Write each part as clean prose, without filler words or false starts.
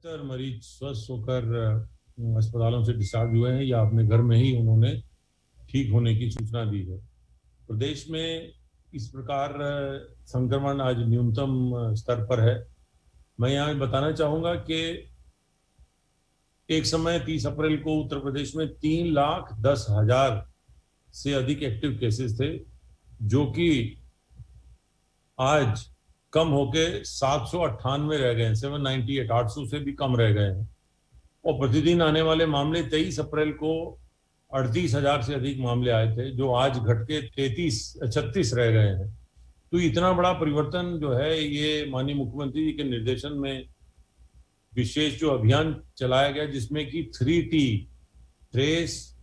75 मरीज स्वस्थ होकर अस्पतालों से डिस्चार्ज हुए हैं या अपने घर में ही उन्होंने ठीक होने की सूचना दी है। प्रदेश में इस प्रकार संक्रमण आज न्यूनतम स्तर पर है। मैं यहाँ बताना चाहूँगा कि एक समय 30 अप्रैल को उत्तर प्रदेश में 3,10,000 से अधिक एक्टिव केसेस थे, जो कि आज कम होके 798 रह गए हैं, 798, 800 से भी कम रह गए हैं। और प्रतिदिन आने वाले मामले 23 अप्रैल को 38,000 से अधिक मामले आए थे, जो आज घट के 36 रह गए हैं। तो इतना बड़ा परिवर्तन जो है, ये माननीय मुख्यमंत्री जी के निर्देशन में विशेष जो अभियान चलाया गया, जिसमें कि 3T, ट्रेस,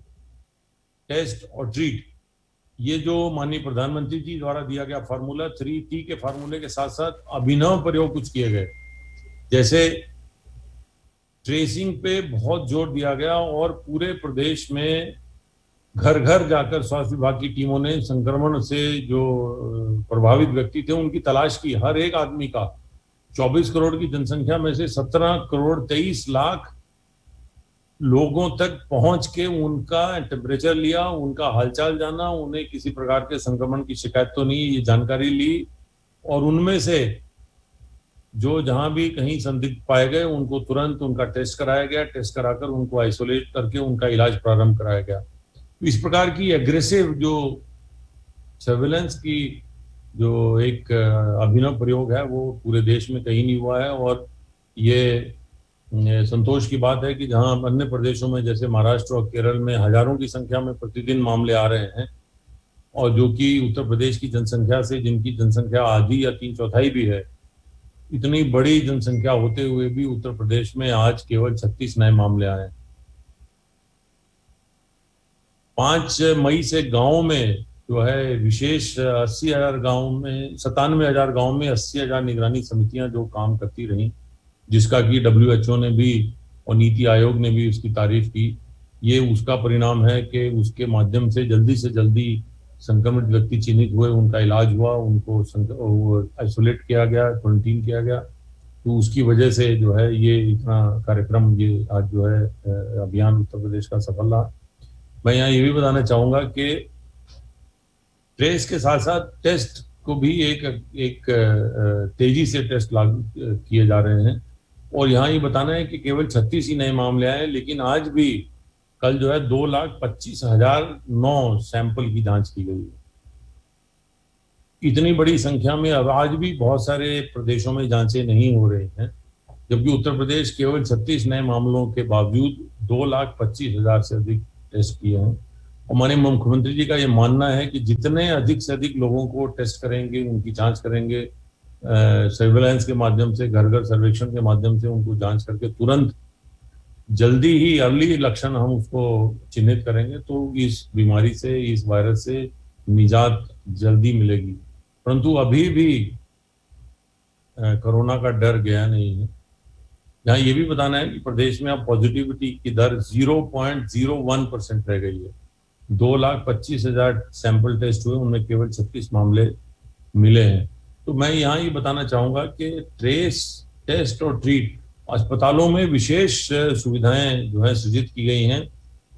टेस्ट और ट्रीट, ये जो माननीय प्रधानमंत्री जी द्वारा दिया गया फार्मूला, 3T के फार्मूले के साथ साथ अभिनव प्रयोग कुछ किए गए। जैसे ट्रेसिंग पे बहुत जोर दिया गया और पूरे प्रदेश में घर घर जाकर स्वास्थ्य विभाग की टीमों ने संक्रमण से जो प्रभावित व्यक्ति थे उनकी तलाश की। हर एक आदमी का 24 करोड़ की जनसंख्या में से 17 करोड़ 23 लाख लोगों तक पहुंच के उनका टेम्परेचर लिया, उनका हालचाल जाना, उन्हें किसी प्रकार के संक्रमण की शिकायत तो नहीं, ये जानकारी ली। और उनमें से जो जहां भी कहीं संदिग्ध पाए गए उनको तुरंत उनका टेस्ट कराया गया, टेस्ट कराकर उनको आइसोलेट करके उनका इलाज प्रारंभ कराया गया। इस प्रकार की एग्रेसिव जो सर्विलेंस की जो एक अभिनव प्रयोग है, वो पूरे देश में कहीं नहीं हुआ है। और ये संतोष की बात है कि जहां अन्य प्रदेशों में जैसे महाराष्ट्र और केरल में हजारों की संख्या में प्रतिदिन मामले आ रहे हैं, और जो कि उत्तर प्रदेश की जनसंख्या से, जिनकी जनसंख्या आधी या 3/4 भी है, इतनी बड़ी जनसंख्या होते हुए भी उत्तर प्रदेश में आज केवल 36 नए मामले आए। 5 मई से गांव में जो है विशेष 80,000 गाँव में, 97,000 गाँव में 80,000 निगरानी समितियां जो काम करती रहीं, जिसका कि WHO ने भी और नीति आयोग ने भी उसकी तारीफ की। ये उसका परिणाम है कि उसके माध्यम से जल्दी संक्रमित व्यक्ति चिन्हित हुए, उनका इलाज हुआ, उनको आइसोलेट किया गया, क्वारंटीन किया गया। तो उसकी वजह से जो है ये इतना कार्यक्रम, ये आज जो है अभियान उत्तर प्रदेश का सफल रहा। मैं यहाँ ये भी बताना चाहूँगा कि ट्रेस के साथ साथ टेस्ट को भी एक तेजी से टेस्ट लागू किए जा रहे हैं। और यहाँ ये बताना है कि केवल 36 ही नए मामले आए, लेकिन आज भी कल जो है 2,25,009 सैंपल की जांच की गई है। इतनी बड़ी संख्या में अब आज भी बहुत सारे प्रदेशों में जांचें नहीं हो रही हैं, जबकि उत्तर प्रदेश केवल 36 नए मामलों के बावजूद 2,25,000 से अधिक टेस्ट किए हैं। और माननीय मुख्यमंत्री जी का ये मानना है कि जितने अधिक से अधिक लोगों को टेस्ट करेंगे, उनकी जांच करेंगे, सर्वेलेंस के माध्यम से, घर घर सर्वेक्षण के माध्यम से उनको जांच करके तुरंत जल्दी ही अर्ली लक्षण हम उसको चिन्हित करेंगे, तो इस बीमारी से, इस वायरस से निजात जल्दी मिलेगी। परंतु अभी भी कोरोना का डर गया नहीं है। यहाँ ये भी बताना है कि प्रदेश में अब पॉजिटिविटी की दर 0.01% रह गई है। 2,25,000 सैंपल टेस्ट हुए, उनमें केवल 36 मामले मिले हैं। तो मैं यहाँ ये बताना चाहूँगा कि ट्रेस, टेस्ट और ट्रीट अस्पतालों में विशेष सुविधाएं जो है सृजित की गई हैं।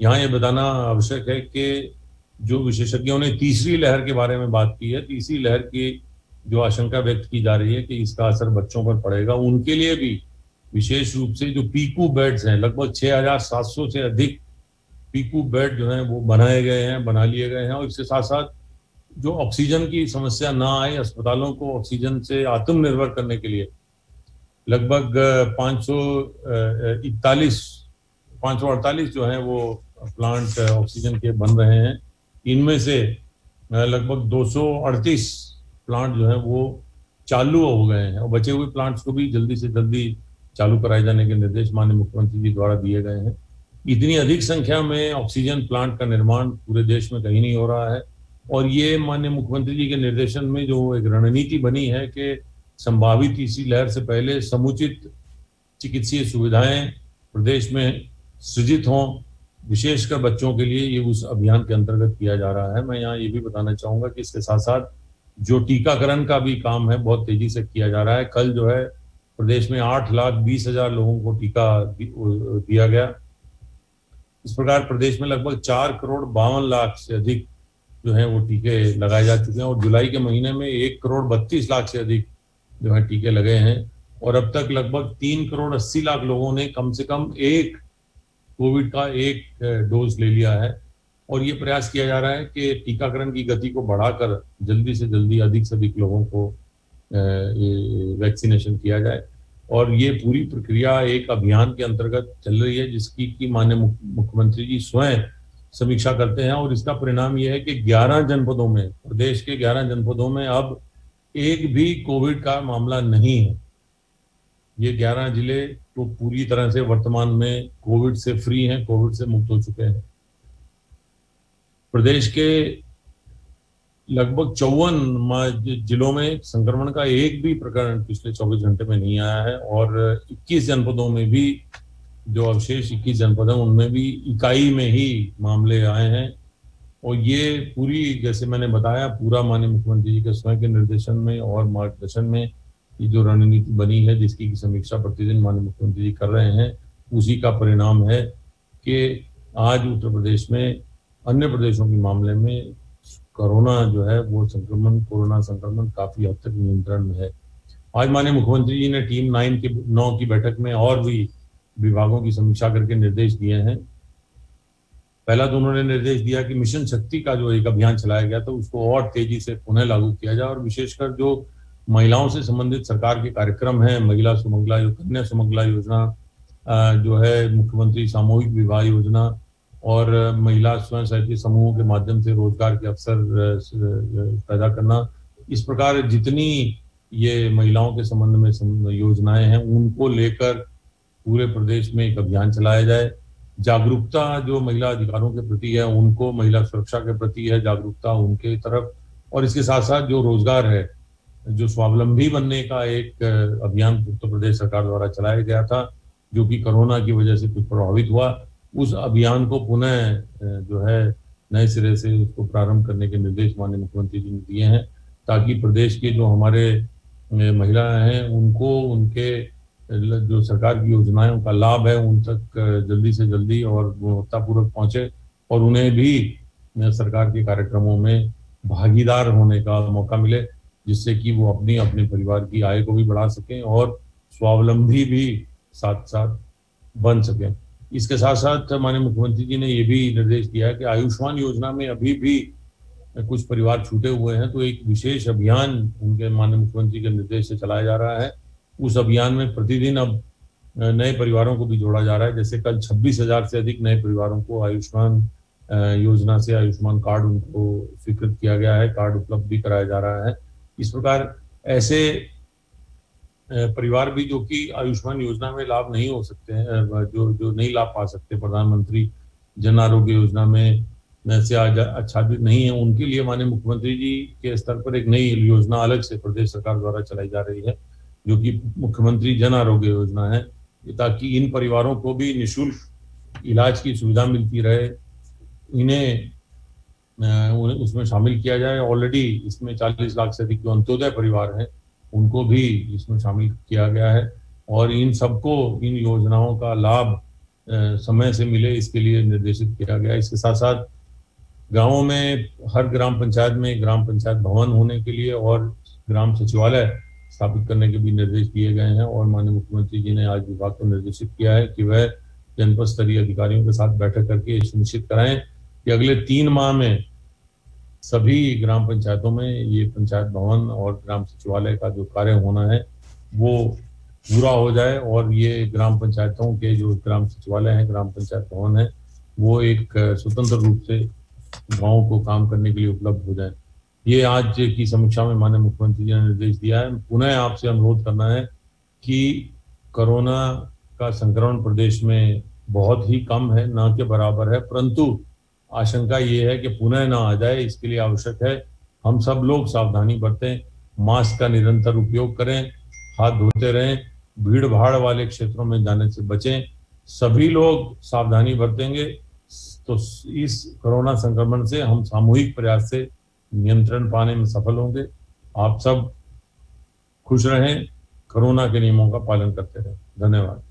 यहाँ ये बताना आवश्यक है कि जो विशेषज्ञों ने तीसरी लहर के बारे में बात की है, तीसरी लहर की जो आशंका व्यक्त की जा रही है कि इसका असर बच्चों पर पड़ेगा, उनके लिए भी विशेष रूप से जो पीकू बेड्स हैं, लगभग 6,700 से अधिक पीकू बेड जो हैं वो बनाए गए हैं, बना लिए गए हैं। और इसके साथ साथ जो ऑक्सीजन की समस्या ना आए, अस्पतालों को ऑक्सीजन से आत्मनिर्भर करने के लिए लगभग 548 जो हैं वो प्लांट ऑक्सीजन के बन रहे हैं। इनमें से लगभग 238 प्लांट जो हैं वो चालू हो गए हैं, और बचे हुए प्लांट्स को भी जल्दी से जल्दी चालू कराए जाने के निर्देश माननीय मुख्यमंत्री जी द्वारा दिए गए हैं। इतनी अधिक संख्या में ऑक्सीजन प्लांट का निर्माण पूरे देश में कहीं नहीं हो रहा है। और ये माननीय मुख्यमंत्री जी के निर्देशन में जो एक रणनीति बनी है कि संभावित तीसरी लहर से पहले समुचित चिकित्सीय सुविधाएं प्रदेश में सृजित हों, विशेषकर बच्चों के लिए, ये उस अभियान के अंतर्गत किया जा रहा है। मैं यहाँ ये भी बताना चाहूँगा कि इसके साथ साथ जो टीकाकरण का भी काम है बहुत तेजी से किया जा रहा है। कल जो है प्रदेश में 8,20,000 लोगों को टीका दिया गया। इस प्रकार प्रदेश में लगभग 4,52,00,000 से अधिक जो है वो टीके लगाए जा चुके हैं और जुलाई के महीने में 1,32,00,000 से अधिक जो है टीके लगे हैं और अब तक लगभग 3,80,00,000 लोगों ने कम से कम एक कोविड का एक डोज ले लिया है। और ये प्रयास किया जा रहा है कि टीकाकरण की गति को बढ़ाकर जल्दी से जल्दी अधिक से अधिक लोगों को वैक्सीनेशन किया जाए। और ये पूरी प्रक्रिया एक अभियान के अंतर्गत चल रही है जिसकी कि माननीय मुख्यमंत्री जी स्वयं समीक्षा करते हैं और इसका परिणाम ये है कि 11 जनपदों में, प्रदेश के 11 जनपदों में अब एक भी कोविड का मामला नहीं है। ये 11 जिले तो पूरी तरह से वर्तमान में कोविड से फ्री हैं, कोविड से मुक्त हो चुके हैं। प्रदेश के लगभग 54 जिलों में संक्रमण का एक भी प्रकरण पिछले 24 घंटे में नहीं आया है और 21 जनपदों में भी, जो अवशेष 21 जनपद हैं उनमें भी इकाई में ही मामले आए हैं। और ये पूरी, जैसे मैंने बताया, पूरा माननीय मुख्यमंत्री जी के स्वयं के निर्देशन में और मार्गदर्शन में ये जो रणनीति बनी है जिसकी समीक्षा प्रतिदिन माननीय मुख्यमंत्री जी कर रहे हैं, उसी का परिणाम है कि आज उत्तर प्रदेश में अन्य प्रदेशों के मामले में कोरोना जो है वो कोरोना संक्रमण काफी हद तक नियंत्रण में है। आज माननीय मुख्यमंत्री जी ने टीम 9 की बैठक में और भी विभागों की समीक्षा करके निर्देश दिए हैं। पहला तो उन्होंने निर्देश दिया कि मिशन शक्ति का जो एक अभियान चलाया गया था उसको और तेजी से पुनः लागू किया जाए और विशेषकर जो महिलाओं से संबंधित सरकार के कार्यक्रम हैं, महिला सुमंगला, कन्या सुमंगला योजना, जो है मुख्यमंत्री सामूहिक विवाह योजना और महिला स्वयं सहायता समूहों के माध्यम से रोजगार के अवसर पैदा करना, इस प्रकार जितनी ये महिलाओं के संबंध में योजनाएं हैं उनको लेकर पूरे प्रदेश में एक अभियान चलाया जाए। जागरूकता जो महिला अधिकारों के प्रति है, उनको महिला सुरक्षा के प्रति है जागरूकता उनके तरफ, और इसके साथ साथ जो रोजगार है, जो स्वावलंबी बनने का एक अभियान उत्तर प्रदेश सरकार द्वारा चलाया गया था जो कि कोरोना की वजह से कुछ प्रभावित हुआ, उस अभियान को पुनः जो है नए सिरे से उसको प्रारंभ करने के निर्देश माननीय मुख्यमंत्री जी ने दिए हैं ताकि प्रदेश के जो हमारे महिलाएं हैं उनको उनके जो सरकार की योजनाओं का लाभ है उन तक जल्दी से जल्दी और गुणवत्तापूर्वक पहुंचे और उन्हें भी सरकार के कार्यक्रमों में भागीदार होने का मौका मिले, जिससे कि वो अपने परिवार की आय को भी बढ़ा सकें और स्वावलंबी भी साथ साथ बन सकें। इसके साथ साथ माननीय मुख्यमंत्री जी ने ये भी निर्देश दिया है कि आयुष्मान योजना में अभी भी कुछ परिवार छूटे हुए हैं, तो एक विशेष अभियान उनके माननीय मुख्यमंत्री के निर्देश से चलाया जा रहा है। उस अभियान में प्रतिदिन अब नए परिवारों को भी जोड़ा जा रहा है। जैसे कल 26,000 से अधिक नए परिवारों को आयुष्मान योजना से आयुष्मान कार्ड उनको स्वीकृत किया गया है, कार्ड उपलब्ध भी कराया जा रहा है। इस प्रकार ऐसे परिवार भी जो कि आयुष्मान योजना में लाभ नहीं हो सकते हैं, जो नहीं लाभ पा सकते, प्रधानमंत्री जन आरोग्य योजना में से आच्छादित नहीं है, उनके लिए माननीय मुख्यमंत्री जी के स्तर पर एक नई योजना अलग से प्रदेश सरकार द्वारा चलाई जा रही है जो कि मुख्यमंत्री जन आरोग्य योजना है, ताकि इन परिवारों को भी निःशुल्क इलाज की सुविधा मिलती रहे, इन्हें उसमें शामिल किया जाए। ऑलरेडी इसमें 40 लाख से अधिक जो अंत्योदय परिवार हैं उनको भी इसमें शामिल किया गया है और इन सबको इन योजनाओं का लाभ समय से मिले इसके लिए निर्देशित किया गया है। इसके साथ साथ गांवों में हर ग्राम पंचायत में ग्राम पंचायत भवन होने के लिए और ग्राम सचिवालय स्थापित करने के भी निर्देश दिए गए हैं और माननीय मुख्यमंत्री जी ने आज विभाग को निर्देशित किया है कि वह जनपद स्तरीय अधिकारियों के साथ बैठक करके सुनिश्चित कराएं कि अगले 3 माह में सभी ग्राम पंचायतों में ये पंचायत भवन और ग्राम सचिवालय का जो कार्य होना है वो पूरा हो जाए और ये ग्राम पंचायतों के जो ग्राम सचिवालय हैं, ग्राम पंचायत भवन है, वो एक स्वतंत्र रूप से गाँव को काम करने के लिए उपलब्ध हो जाए। ये आज की समीक्षा में माननीय मुख्यमंत्री जी ने निर्देश दिया है। पुनः आपसे अनुरोध करना है कि कोरोना का संक्रमण प्रदेश में बहुत ही कम है, ना के बराबर है, परंतु आशंका ये है कि पुनः ना आ जाए, इसके लिए आवश्यक है हम सब लोग सावधानी बरतें, मास्क का निरंतर उपयोग करें, हाथ धोते रहें, भीड़ भाड़ वाले क्षेत्रों में जाने से बचें। सभी लोग सावधानी बरतेंगे तो इस कोरोना संक्रमण से हम सामूहिक प्रयास से नियंत्रण पाने में सफल होंगे। आप सब खुश रहें, कोरोना के नियमों का पालन करते रहे। धन्यवाद।